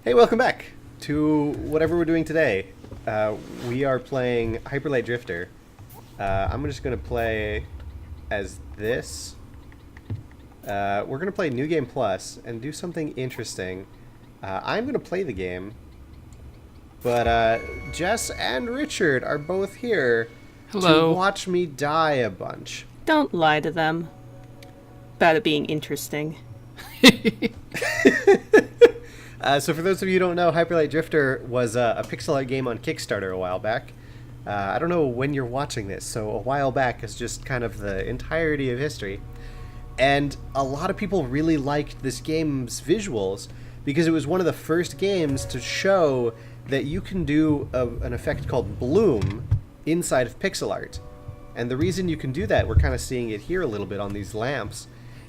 Hey, welcome back to whatever we're doing today. We are playing Hyperlight Drifter. I'm just going to play as this. We're going to play New Game Plus and do something interesting. I'm going to play the game, but Jess and Richard are both here Hello. to watch me die a bunch. Don't lie to them about it being interesting. So for those of you who don't know, Hyperlight Drifter was a pixel art game on Kickstarter a while back. I don't know when you're watching this, so a while back is just kind of the entirety of history. And a lot of people really liked this game's visuals because it was one of the first games to show that you can do an effect called bloom inside of pixel art. And the reason you can do that, we're kind of seeing it here a little bit on these lamps,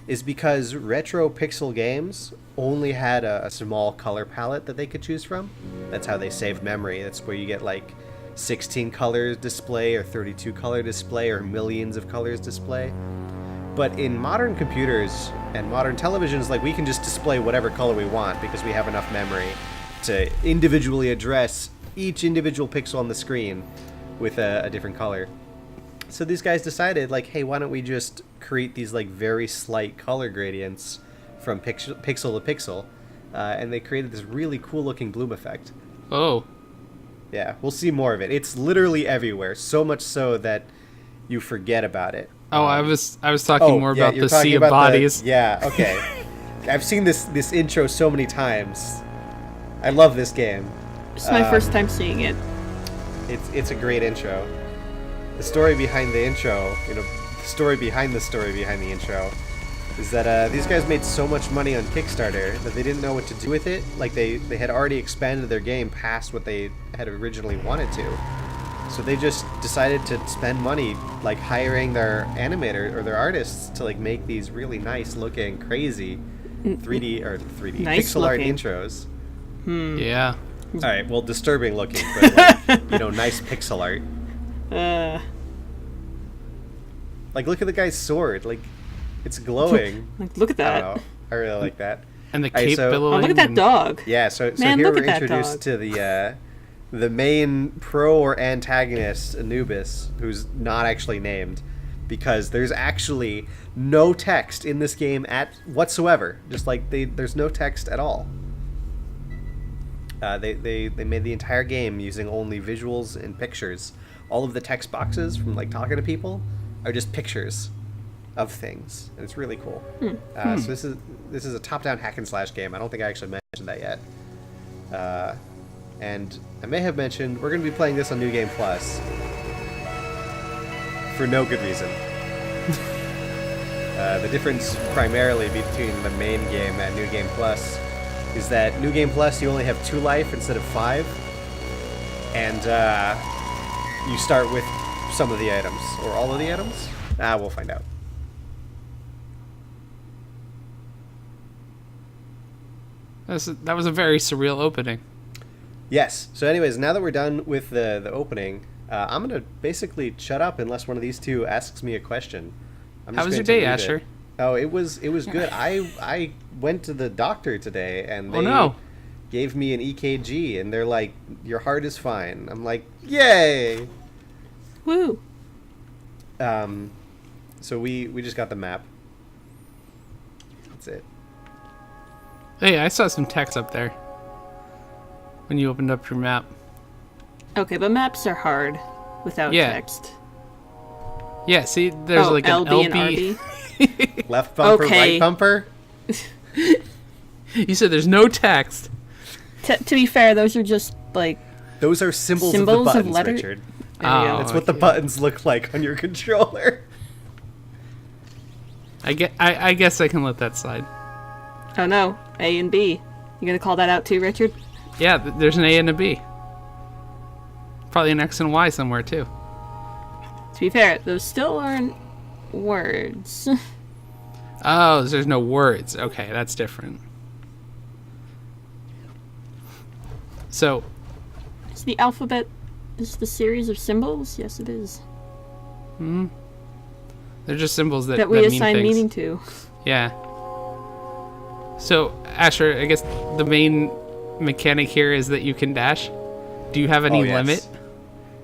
is because retro pixel games only had a small color palette that they could choose from. That's how they saved memory. That's where you get like 16 color display or 32 color display or millions of colors display. But in modern computers and modern televisions, like, we can just display whatever color we want because we have enough memory to individually address each individual pixel on the screen with a different color. So these guys decided, like, hey, why don't we just create these like very slight color gradients from pixel to pixel, and they created this really cool looking bloom effect. Oh. Yeah, we'll see more of it. It's literally everywhere, so much so that you forget about it. Oh, I was talking more about the sea of bodies. Okay. I've seen this intro so many times. I love this game. It's my first time seeing it. It's a great intro. The story behind the intro, the story behind the intro, is that these guys made so much money on Kickstarter that they didn't know what to do with it. Like, they had already expanded their game past what they had originally wanted to. So they just decided to spend money, like, hiring their animator or their artists to, like, make these really nice looking, crazy 3D nice pixel art looking intros. Yeah. All right, well, disturbing looking, but like, nice pixel art. Like, look at the guy's sword. Like, it's glowing. Like, look at that. I don't know. I really like that. And the cape so- billowing. Oh, look at that dog. Yeah, so Man, here look we're at that introduced dog. to the main pro or antagonist, Anubis, who's not actually named, because there's actually no text in this game whatsoever. Just like there's no text at all. They made the entire game using only visuals and pictures. All of the text boxes from, like, talking to people are just pictures of things, and it's really cool. So this is a top-down hack and slash game. I don't think I actually mentioned that yet. And I may have mentioned we're going to be playing this on New Game Plus for no good reason. The difference primarily between the main game and New Game Plus is that New Game Plus, you only have 2 life instead of 5, and you start with some of the items, or all of the items. We'll find out. That was a very surreal opening. Yes. So anyways, now that we're done with the opening, I'm going to basically shut up unless one of these two asks me a question. How was your day, Asher? Oh, it was good. I went to the doctor today, and they gave me an EKG, and they're like, your heart is fine. I'm like, yay! Woo. So we just got the map. That's it. Hey, I saw some text up there when you opened up your map. Okay, but maps are hard without text. Yeah, see, there's like an LB LB. and RB. Left bumper, Okay. right bumper. You said there's no text. To be fair, those are just, like, Those are symbols of the Symbols of buttons, letter- Richard. there you go. That's what the buttons look like on your controller. I guess I can let that slide. Oh no, A and B. You gonna call that out too, Richard? Yeah, there's an A and a B. Probably an X and Y somewhere too. To be fair, those still aren't words. Oh, there's no words. Okay, that's different. So, Is the alphabet is the series of symbols? Yes, it is. they're just symbols that That we mean assign things. meaning to. Yeah. So, Asher, I guess the main mechanic here is that you can dash? Do you have any Oh, yes. limit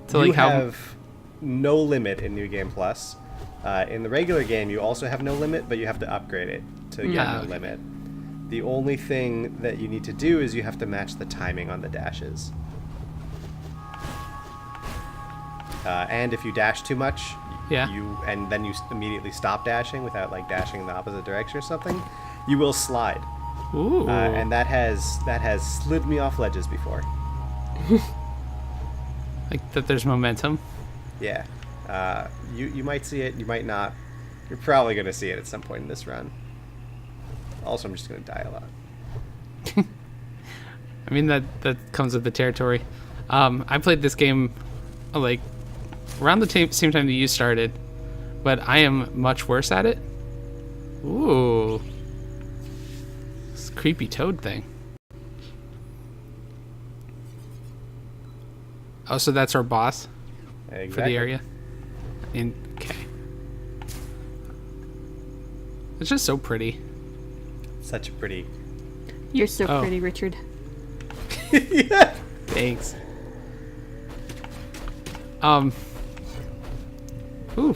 to You like how? have no limit in New Game Plus. In the regular game, you also have no limit, but you have to upgrade it to get no okay. limit. The only thing that you need to do is you have to match the timing on the dashes. And if you dash too much, Yeah. and then you immediately stop dashing without like dashing in the opposite direction or something, you will slide. Ooh. And that has slid me off ledges before. Like that there's momentum. Yeah. You might see it, you might not. You're probably going to see it at some point in this run. Also, I'm just going to die a lot. I mean that comes with the territory. I played this game like around the same time that you started, but I am much worse at it. Ooh. This creepy toad thing. Oh, so that's our boss Exactly. for the area? Okay. It's just so pretty. Such a pretty. You're so Oh. pretty, Richard. Yeah. Thanks. Ooh.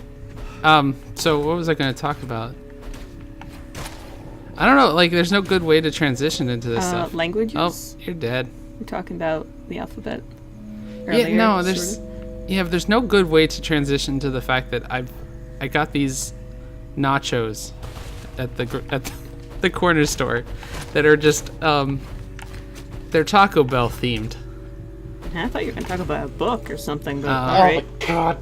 So what was I going to talk about? I don't know. Like, there's no good way to transition into this stuff. Languages? Oh, you're dead. We're talking about the alphabet. Yeah, Earlier, no, there's sort of. yeah, but there's no good way to transition to the fact that I got these nachos at the corner store that are just they're Taco Bell themed. I thought you were going to talk about a book or something, but Oh, alright. God.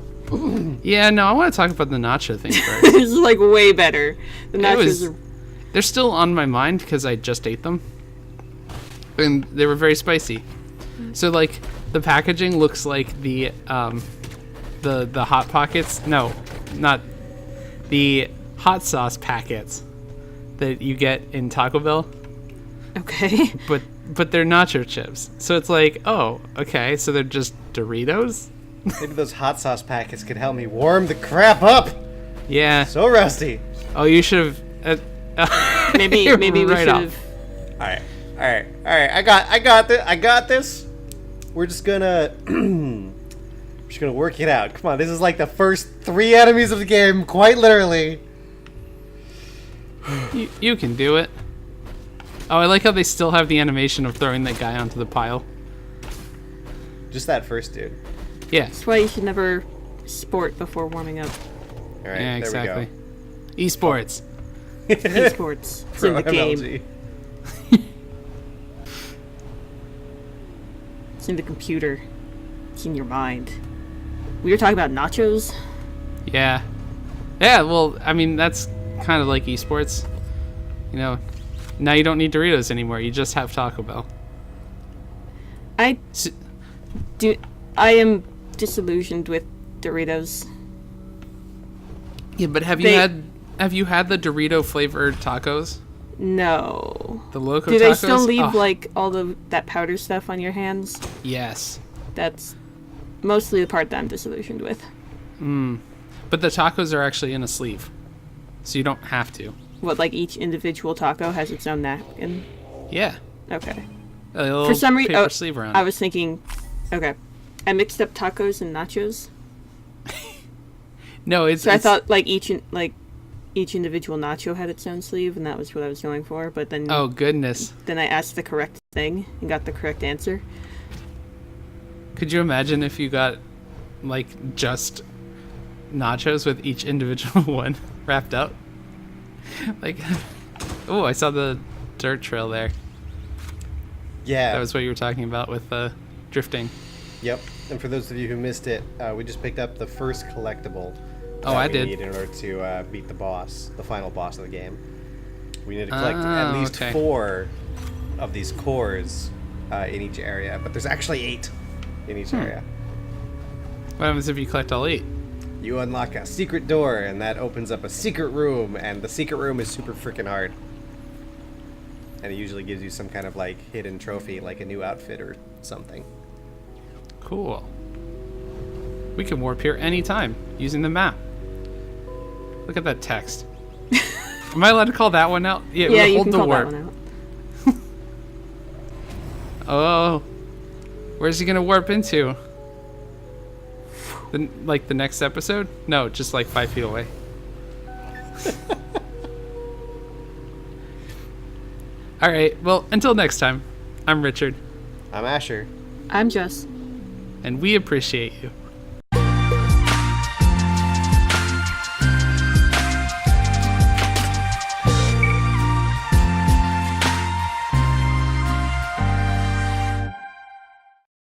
Yeah, no, I want to talk about the nacho thing first. This is like way better. The It nachos was- are. They're still on my mind because I just ate them, and they were very spicy. So like the packaging looks like the hot pockets. No, not the hot sauce packets that you get in Taco Bell, Okay. but they're nacho chips. So it's like, oh, okay, so they're just Doritos. Maybe those hot sauce packets could help me warm the crap up. Yeah. So rusty. Oh, you should have. Maybe we Right should off. have. All right. I got this. We're just gonna work it out. Come on, this is like the first 3 enemies of the game, quite literally. You can do it. Oh, I like how they still have the animation of throwing that guy onto the pile. Just that first dude. Yeah. That's why you should never sport before warming up. All right, Yeah, there exactly. we go. Esports. Esports. It's in the Pro game. MLG. It's in the computer. It's in your mind. We were talking about nachos. Yeah. Yeah, well, I mean, that's kind of like esports. You know, now you don't need Doritos anymore. You just have Taco Bell. I S- am disillusioned with Doritos. Yeah, but have They- you had the Dorito flavored tacos? No. The Loco Do tacos? they still leave Oh, like all that powder stuff on your hands? yes. That's mostly the part that I'm disillusioned with. But the tacos are actually in a sleeve. So you don't have to. What, like each individual taco has its own napkin? Yeah. Okay. A little For some reason, paper sleeve around. I was thinking, okay, I mixed up tacos and nachos. No, it's So I it's- thought like each individual nacho had its own sleeve, and that was what I was going for. But then, Oh goodness. then I asked the correct thing and got the correct answer. Could you imagine if you got like just nachos with each individual one wrapped up? Like, oh, I saw the dirt trail there. Yeah. That was what you were talking about with drifting. Yep. And for those of you who missed it, we just picked up the first collectible. Oh, that I we did. need in order to beat the boss, the final boss of the game. We need to collect at Oh, least okay. 4 of these cores in each area, but there's actually 8 in each area. What happens if you collect all 8? You unlock a secret door, and that opens up a secret room, and the secret room is super freaking hard. And it usually gives you some kind of like hidden trophy, like a new outfit or something. Cool. We can warp here anytime using the map. Look at that text. Am I allowed to call that one out? Yeah, we'll you hold can the call warp. that one out. Oh, where's he gonna warp into? The next episode? No, just like 5 feet away. All right. Well, until next time, I'm Richard, I'm Asher. I'm Jess. and we appreciate you.